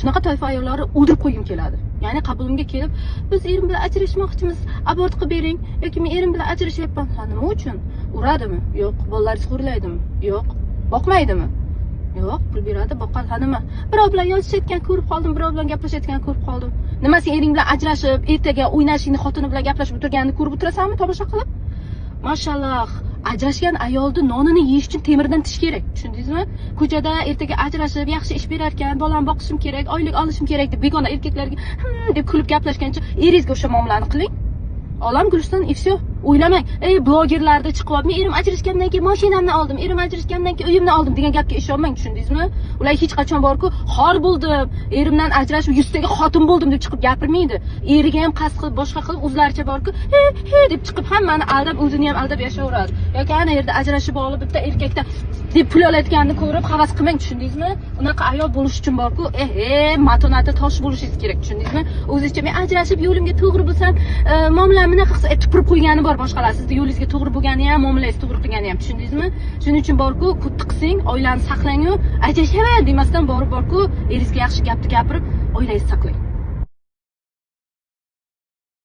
shunaqa toifa ayollari o'ldirib qo'ygim keladi. Ya'ni qabulimga kelib, biz erim bilan ajrashmoqchimiz, abort qilib bering yoki men erim bilan ajrashyapman. Nima uchun? Uradimi? Yo'q. Bolalaringiz xo'rlaydimi? Yo'q. Boqmaydimi? Yo'q, pul beradi, boqadi. Nima? Birov bilan yozishayotgan ko'rib qoldim, birov bilan gaplashayotgan ko'rib qoldim. Nima sen ering bilan ajrashib, ertaga o'ynashingni xotini bilan gaplashib o'tirganini ko'rib o'tirasanmi tomosha qilib? Mashalloh, ajrashgan ayolni nonini yeyish uchun temirdan tish kerak. Tushundingizmi? Ko'chada ertaga ajrashib, yaxshi ish berar ekan, bolam boqishim kerak, oylik olishim kerak deb begona erkaklarga deb kulib gaplashgancha, eringizga o'sha muomalani qiling. Olam guliston, и всё. O'ylamang, blogerlarda chiqib, men erim ajrashgandan keyin mashinamni oldim, erim ajrashgandan keyin uyimni oldim degan gapga ishonmang, tushundingizmi? Ular hech qachon borku, xor bo'ldim, erimdan ajrashib 100 taga xotin bo'ldim deb chiqib gapirmaydi. Eriga ham qasd qilib, boshqa qilib o'zlaricha borku, he deb chiqib hammani aldab, o'zini ham aldab yashayveradi. Yoki ana yerda ajrashib olib, bitta erkakdan deb pul olayotganini ko'rib havas qilmang, tushundingizmi? Unaqa ayol bo'lish uchun borku, matonati tosh bo'lishingiz kerak, tushundingizmi? O'zingizcha men ajrashib yo'limga to'g'ri bo'lsam, muomalamni nima qilsa, tupurib qo'ygani bor boshqalar. Sizning yo'lingizga to'g'ri bo'lgani ham, muomalangiz to'g'ri qilgani ham, tushundingizmi? Shuning uchun borku, kutti qilsang, oilani saqlang-u, ajrashaver demasdan borib borku, eringizga yaxshi gapni gapirib, oilangizni saqlang.